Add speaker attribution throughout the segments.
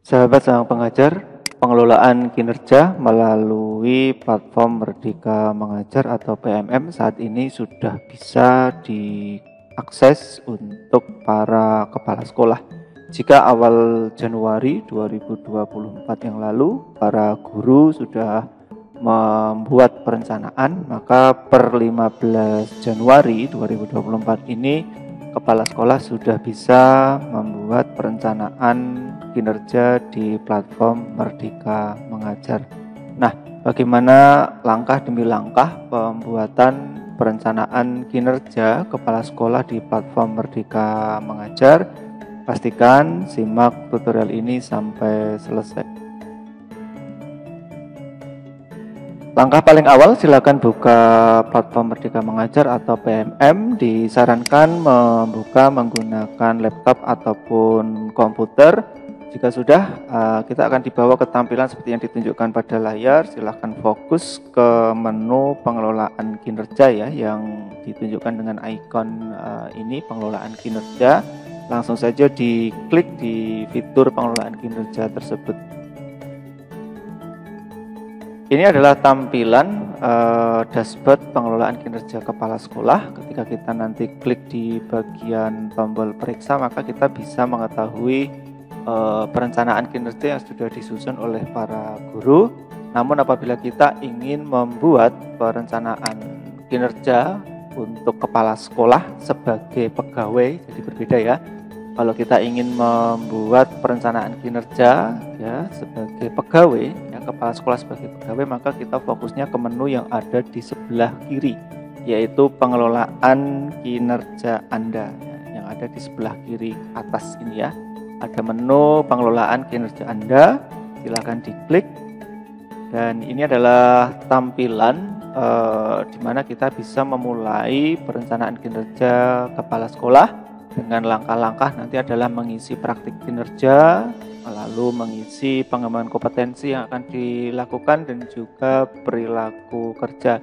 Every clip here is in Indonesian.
Speaker 1: Sahabat Sang Pengajar, pengelolaan kinerja melalui platform Merdeka Mengajar atau PMM saat ini sudah bisa diakses untuk para kepala sekolah. Jika awal Januari 2024 yang lalu para guru sudah membuat perencanaan, maka per 15 Januari 2024 ini kepala sekolah sudah bisa membuat perencanaan kinerja di platform Merdeka Mengajar. Nah, bagaimana langkah demi langkah pembuatan perencanaan kinerja kepala sekolah di platform Merdeka Mengajar? Pastikan simak tutorial ini sampai selesai. Langkah paling awal, silakan buka platform Merdeka Mengajar atau PMM. Disarankan membuka menggunakan laptop ataupun komputer. Jika sudah, kita akan dibawa ke tampilan seperti yang ditunjukkan pada layar. Silakan fokus ke menu pengelolaan kinerja ya, yang ditunjukkan dengan ikon ini, pengelolaan kinerja. Langsung saja diklik di fitur pengelolaan kinerja tersebut. Ini adalah tampilan dashboard pengelolaan kinerja kepala sekolah. Ketika kita nanti klik di bagian tombol periksa, maka kita bisa mengetahui perencanaan kinerja yang sudah disusun oleh para guru. Namun apabila kita ingin membuat perencanaan kinerja untuk kepala sekolah sebagai pegawai, jadi berbeda ya. Kalau kita ingin membuat perencanaan kinerja ya sebagai pegawai, ya kepala sekolah sebagai pegawai, maka kita fokusnya ke menu yang ada di sebelah kiri, yaitu pengelolaan kinerja Anda ya, yang ada di sebelah kiri atas ini ya. Ada menu pengelolaan kinerja Anda, silakan diklik. Dan ini adalah tampilan di mana kita bisa memulai perencanaan kinerja kepala sekolah. Dengan langkah-langkah nanti adalah mengisi praktik kinerja, lalu mengisi pengembangan kompetensi yang akan dilakukan dan juga perilaku kerja.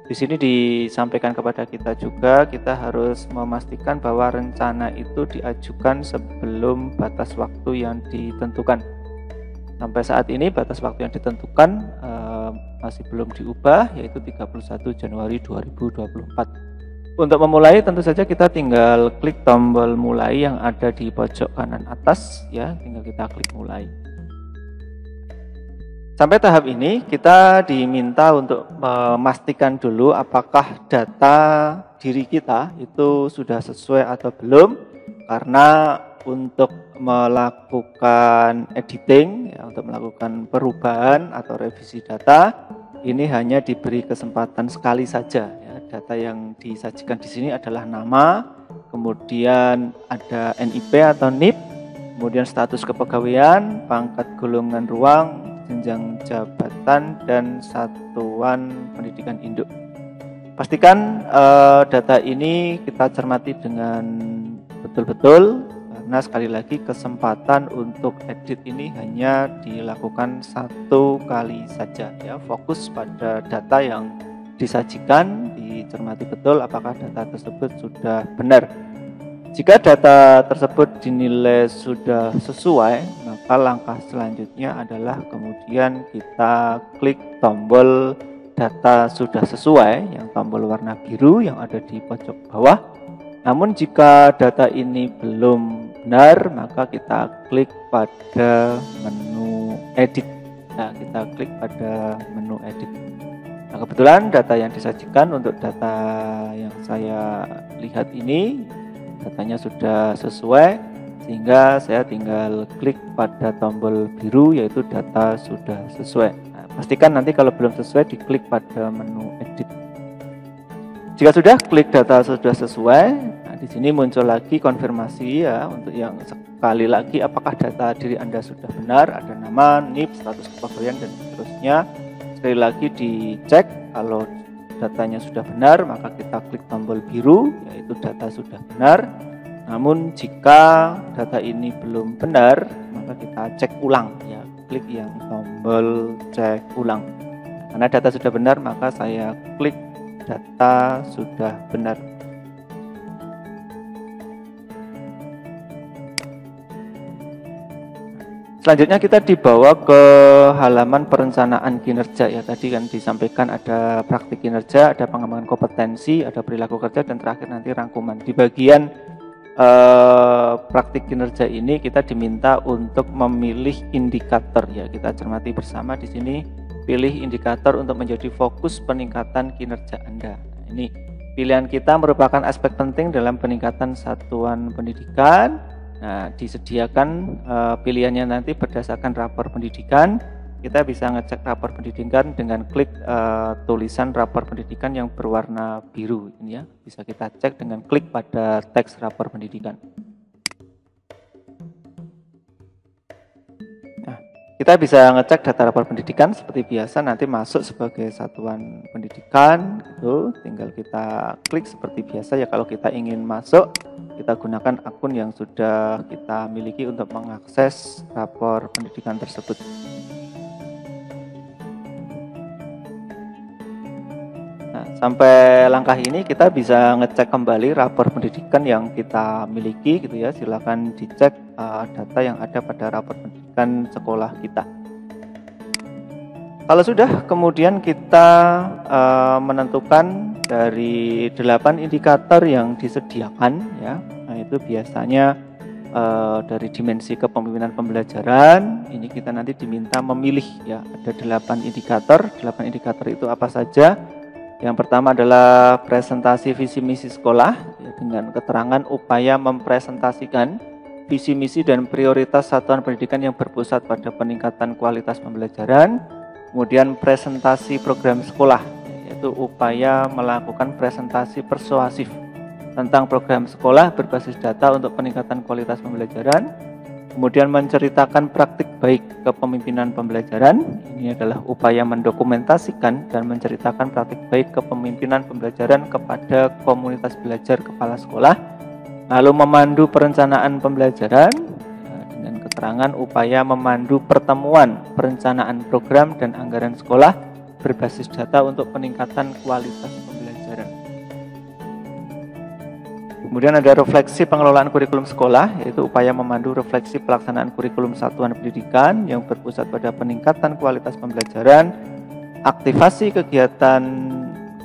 Speaker 1: Di sini disampaikan kepada kita juga, kita harus memastikan bahwa rencana itu diajukan sebelum batas waktu yang ditentukan. Sampai saat ini batas waktu yang ditentukan masih belum diubah, yaitu 31 Januari 2024. Untuk memulai tentu saja kita tinggal klik tombol mulai yang ada di pojok kanan atas ya, tinggal kita klik mulai. Sampai tahap ini kita diminta untuk memastikan dulu apakah data diri kita itu sudah sesuai atau belum, karena untuk melakukan editing ya, untuk melakukan perubahan atau revisi data ini hanya diberi kesempatan sekali saja. Data yang disajikan di sini adalah nama, kemudian ada NIP atau NIP, kemudian status kepegawaian, pangkat golongan ruang, jenjang jabatan, dan satuan pendidikan induk. Pastikan data ini kita cermati dengan betul-betul, karena sekali lagi kesempatan untuk edit ini hanya dilakukan satu kali saja ya. Fokus pada data yang disajikan, dicermati betul apakah data tersebut sudah benar. Jika data tersebut dinilai sudah sesuai, maka langkah selanjutnya adalah kemudian kita klik tombol data sudah sesuai, yang tombol warna biru yang ada di pojok bawah. Namun jika data ini belum benar, maka kita klik pada menu edit. Nah, kita klik pada menu edit. Nah, kebetulan data yang disajikan untuk data yang saya lihat ini datanya sudah sesuai, sehingga saya tinggal klik pada tombol biru yaitu data sudah sesuai. Nah, pastikan nanti kalau belum sesuai diklik pada menu edit. Jika sudah klik data sudah sesuai, nah di sini muncul lagi konfirmasi ya, untuk yang sekali lagi apakah data diri Anda sudah benar, ada nama, NIP, status kepegawaian dan seterusnya. Sekali lagi dicek, kalau datanya sudah benar maka kita klik tombol biru yaitu data sudah benar. Namun jika data ini belum benar maka kita cek ulang ya, klik yang tombol cek ulang. Karena data sudah benar maka saya klik data sudah benar. Selanjutnya kita dibawa ke halaman perencanaan kinerja ya. Tadi kan disampaikan ada praktik kinerja, ada pengembangan kompetensi, ada perilaku kerja, dan terakhir nanti rangkuman. Di bagian praktik kinerja ini kita diminta untuk memilih indikator ya. Kita cermati bersama di sini, pilih indikator untuk menjadi fokus peningkatan kinerja Anda. Nah, ini pilihan kita merupakan aspek penting dalam peningkatan satuan pendidikan. Nah, disediakan pilihannya nanti berdasarkan rapor pendidikan. Kita bisa ngecek rapor pendidikan dengan klik tulisan rapor pendidikan yang berwarna biru ini ya. Bisa kita cek dengan klik pada teks rapor pendidikan. Nah, kita bisa ngecek data rapor pendidikan seperti biasa, nanti masuk sebagai satuan pendidikan gitu. Tinggal kita klik seperti biasa ya. Kalau kita ingin masuk, kita gunakan akun yang sudah kita miliki untuk mengakses rapor pendidikan tersebut. Nah, sampai langkah ini kita bisa ngecek kembali rapor pendidikan yang kita miliki gitu ya. Silakan dicek data yang ada pada rapor pendidikan sekolah kita. Kalau sudah, kemudian kita menentukan dari 8 indikator yang disediakan ya. Nah, itu biasanya dari dimensi kepemimpinan pembelajaran. Ini kita nanti diminta memilih ya. Ada 8 indikator. 8 indikator itu apa saja? Yang pertama adalah presentasi visi misi sekolah ya, dengan keterangan upaya mempresentasikan visi misi dan prioritas satuan pendidikan yang berpusat pada peningkatan kualitas pembelajaran. Kemudian presentasi program sekolah, yaitu upaya melakukan presentasi persuasif tentang program sekolah berbasis data untuk peningkatan kualitas pembelajaran. Kemudian menceritakan praktik baik kepemimpinan pembelajaran. Ini adalah upaya mendokumentasikan dan menceritakan praktik baik kepemimpinan pembelajaran kepada komunitas belajar kepala sekolah. Lalu memandu perencanaan pembelajaran dengan keterangan upaya memandu pertemuan perencanaan program dan anggaran sekolah berbasis data untuk peningkatan kualitas pembelajaran. Kemudian ada refleksi pengelolaan kurikulum sekolah, yaitu upaya memandu refleksi pelaksanaan kurikulum satuan pendidikan yang berpusat pada peningkatan kualitas pembelajaran. Aktivasi kegiatan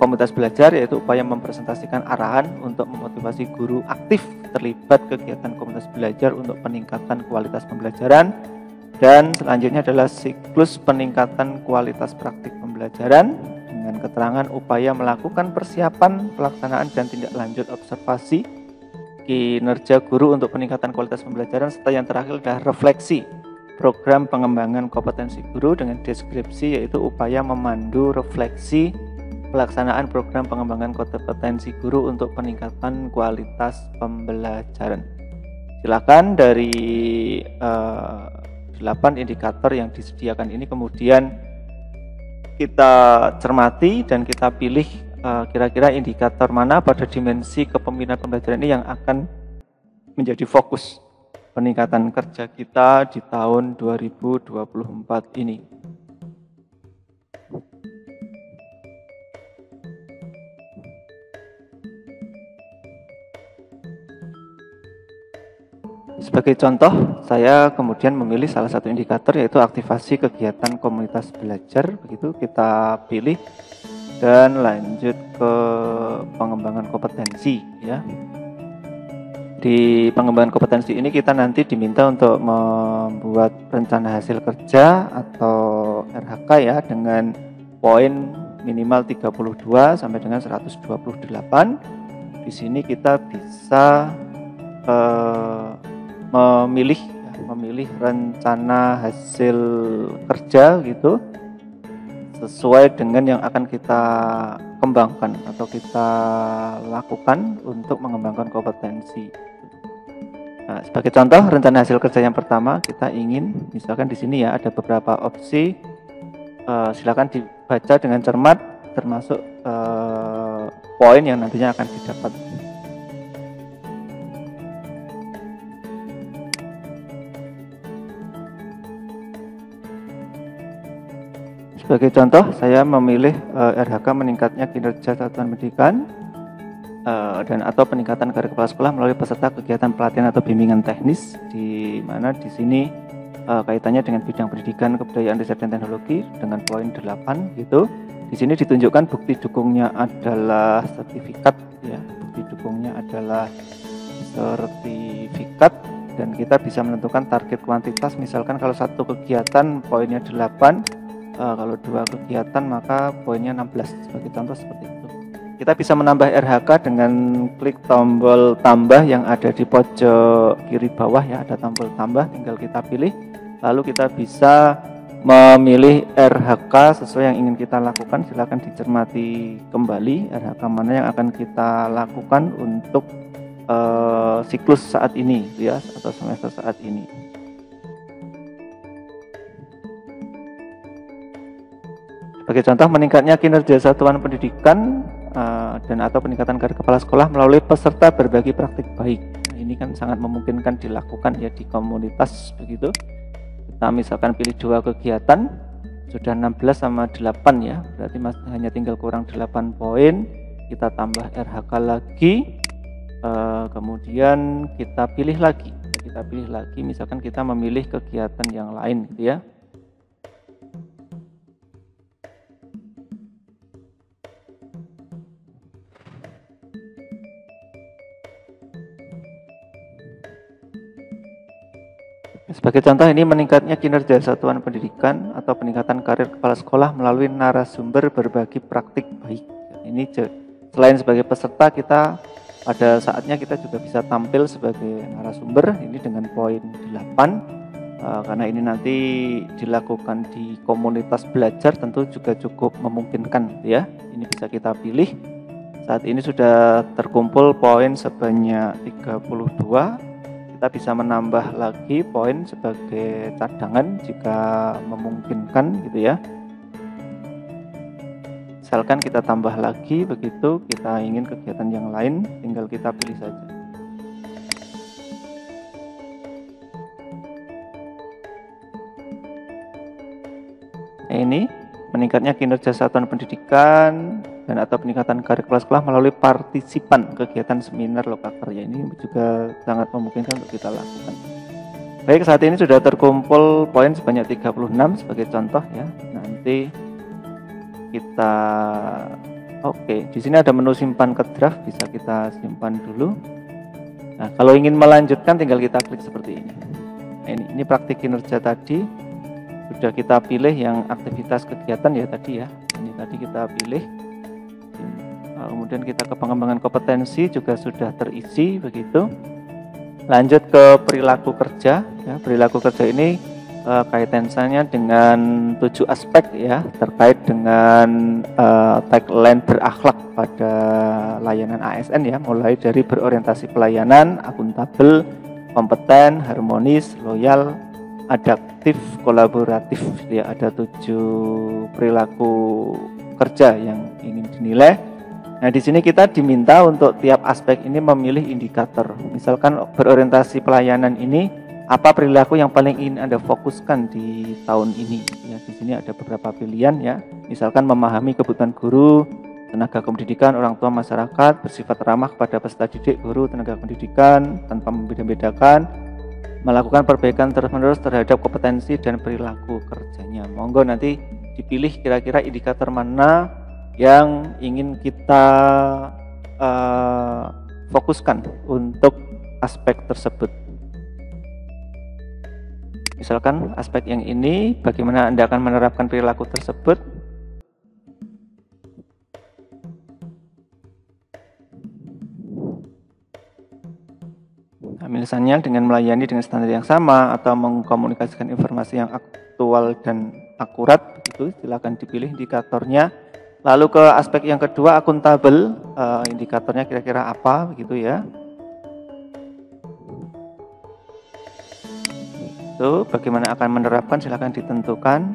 Speaker 1: komunitas belajar, yaitu upaya mempresentasikan arahan untuk memotivasi guru aktif terlibat kegiatan komunitas belajar untuk peningkatan kualitas pembelajaran. Dan selanjutnya adalah siklus peningkatan kualitas praktik pembelajaran dengan keterangan upaya melakukan persiapan, pelaksanaan, dan tindak lanjut observasi kinerja guru untuk peningkatan kualitas pembelajaran. Serta yang terakhir adalah refleksi program pengembangan kompetensi guru dengan deskripsi, yaitu upaya memandu refleksi pelaksanaan program pengembangan kompetensi guru untuk peningkatan kualitas pembelajaran. Silakan dari 8 indikator yang disediakan ini kemudian kita cermati dan kita pilih kira-kira indikator mana pada dimensi kepemimpinan pembelajaran ini yang akan menjadi fokus peningkatan kerja kita di tahun 2024 ini. Sebagai contoh, saya kemudian memilih salah satu indikator, yaitu aktivasi kegiatan komunitas belajar. Begitu kita pilih dan lanjut ke pengembangan kompetensi ya. Di pengembangan kompetensi ini kita nanti diminta untuk membuat rencana hasil kerja atau RHK ya, dengan poin minimal 32 sampai dengan 128. Di sini kita bisa memilih rencana hasil kerja gitu sesuai dengan yang akan kita kembangkan atau kita lakukan untuk mengembangkan kompetensi. Nah, sebagai contoh rencana hasil kerja yang pertama, kita ingin misalkan di sini ya ada beberapa opsi, silakan dibaca dengan cermat termasuk poin yang nantinya akan didapat. Sebagai contoh, saya memilih RHK meningkatnya kinerja satuan pendidikan dan atau peningkatan karir kepala sekolah melalui peserta kegiatan pelatihan atau bimbingan teknis, di mana di sini kaitannya dengan bidang pendidikan, kebudayaan, riset dan teknologi dengan poin 8 gitu. Di sini ditunjukkan bukti dukungnya adalah sertifikat ya. Bukti dukungnya adalah sertifikat dan kita bisa menentukan target kuantitas. Misalkan kalau satu kegiatan poinnya 8, kalau 2 kegiatan maka poinnya 16 sebagai contoh seperti itu. Kita bisa menambah RHK dengan klik tombol tambah yang ada di pojok kiri bawah ya, ada tombol tambah, tinggal kita pilih. Lalu kita bisa memilih RHK sesuai yang ingin kita lakukan. Silakan dicermati kembali RHK mana yang akan kita lakukan untuk siklus saat ini ya, atau semester saat ini. Sebagai contoh, meningkatnya kinerja satuan pendidikan dan atau peningkatan karir kepala sekolah melalui peserta berbagi praktik baik. Nah, ini kan sangat memungkinkan dilakukan ya di komunitas begitu. Kita misalkan pilih 2 kegiatan, sudah 16 sama 8 ya, berarti hanya tinggal kurang 8 poin. Kita tambah RHK lagi, kemudian kita pilih lagi. Misalkan kita memilih kegiatan yang lain gitu ya. Sebagai contoh, ini meningkatnya kinerja satuan pendidikan atau peningkatan karir kepala sekolah melalui narasumber berbagi praktik baik. Ini selain sebagai peserta, kita pada saatnya kita juga bisa tampil sebagai narasumber ini dengan poin 8, karena ini nanti dilakukan di komunitas belajar, tentu juga cukup memungkinkan ya. Ini bisa kita pilih. Saat ini sudah terkumpul poin sebanyak 32. Kita bisa menambah lagi poin sebagai cadangan jika memungkinkan gitu ya. Misalkan kita tambah lagi begitu, kita ingin kegiatan yang lain, tinggal kita pilih saja. Nah, ini meningkatnya kinerja satuan pendidikan dan atau peningkatan karir kepala sekolah melalui partisipan kegiatan seminar lokakarya. Ini juga sangat memungkinkan untuk kita lakukan. Baik, saat ini sudah terkumpul poin sebanyak 36 sebagai contoh ya. Nanti kita di sini ada menu simpan ke draft, bisa kita simpan dulu. Nah, kalau ingin melanjutkan tinggal kita klik seperti ini. Nah, ini praktik kinerja tadi sudah kita pilih yang aktivitas kegiatan ya tadi ya. Ini tadi kita pilih. Kemudian kita ke pengembangan kompetensi juga sudah terisi begitu. Lanjut ke perilaku kerja ya. Perilaku kerja ini kaitannya dengan 7 aspek ya, terkait dengan tagline berakhlak pada layanan ASN ya, mulai dari berorientasi pelayanan, akuntabel, kompeten, harmonis, loyal, adaptif, kolaboratif ya. Ada 7 perilaku kerja yang ingin dinilai. Nah, di sini kita diminta untuk tiap aspek ini memilih indikator. Misalkan berorientasi pelayanan ini, apa perilaku yang paling ingin Anda fokuskan di tahun ini? Ya, di sini ada beberapa pilihan ya. Misalkan memahami kebutuhan guru, tenaga pendidikan, orang tua, masyarakat, bersifat ramah kepada peserta didik, guru, tenaga pendidikan tanpa membeda-bedakan, melakukan perbaikan terus-menerus terhadap kompetensi dan perilaku kerjanya. Monggo nanti dipilih kira-kira indikator mana yang ingin kita fokuskan untuk aspek tersebut. Misalkan aspek yang ini, bagaimana Anda akan menerapkan perilaku tersebut. Nah, misalnya dengan melayani dengan standar yang sama atau mengkomunikasikan informasi yang aktual dan akurat, begitu, silakan dipilih indikatornya. Lalu ke aspek yang kedua, akuntabel, indikatornya kira-kira apa begitu ya. Itu bagaimana akan menerapkan, silakan ditentukan.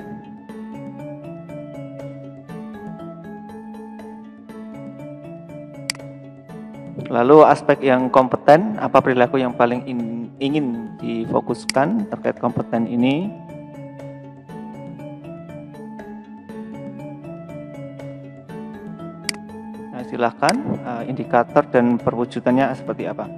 Speaker 1: Lalu aspek yang kompeten, apa perilaku yang paling ingin difokuskan terkait kompeten ini. Silahkan indikator dan perwujudannya seperti apa.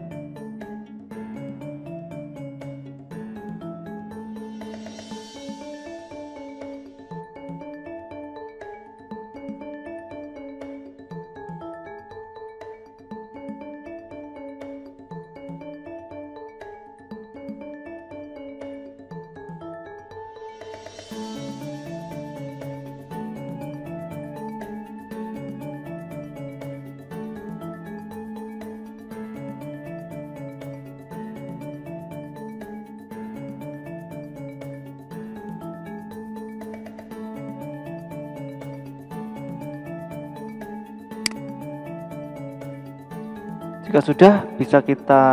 Speaker 1: Jika sudah, bisa kita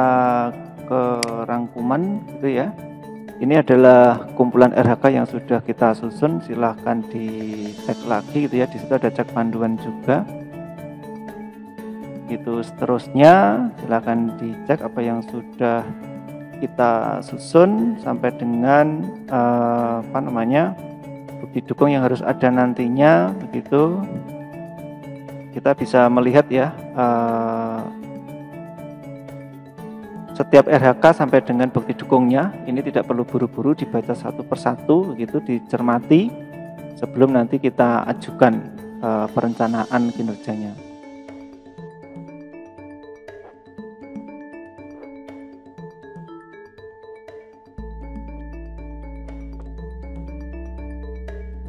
Speaker 1: ke rangkuman gitu ya. Ini adalah kumpulan RHK yang sudah kita susun, silahkan dicek lagi gitu ya. Di situ ada cek panduan juga. Itu seterusnya, silahkan dicek apa yang sudah kita susun sampai dengan bukti dukung yang harus ada nantinya, begitu. Kita bisa melihat ya setiap RHK sampai dengan bukti dukungnya. Ini tidak perlu buru-buru, dibaca satu persatu, begitu, dicermati sebelum nanti kita ajukan perencanaan kinerjanya.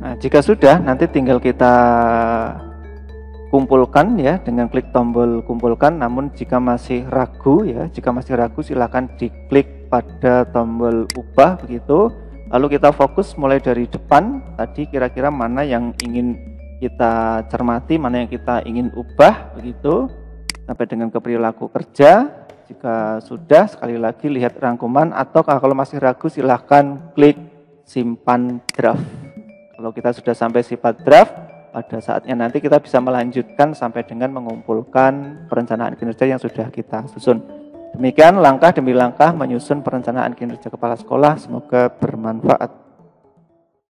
Speaker 1: Nah, jika sudah, nanti tinggal kita kumpulkan ya dengan klik tombol kumpulkan. Namun jika masih ragu ya, silakan diklik pada tombol ubah, begitu. Lalu kita fokus mulai dari depan tadi, kira-kira mana yang ingin kita cermati, mana yang kita ingin ubah, begitu, sampai dengan ke perilaku kerja. Jika sudah, sekali lagi lihat rangkuman, atau kalau masih ragu silahkan klik simpan draft. Kalau kita sudah sampai sifat draft, pada saatnya nanti kita bisa melanjutkan sampai dengan mengumpulkan perencanaan kinerja yang sudah kita susun. Demikian langkah demi langkah menyusun perencanaan kinerja kepala sekolah. Semoga bermanfaat.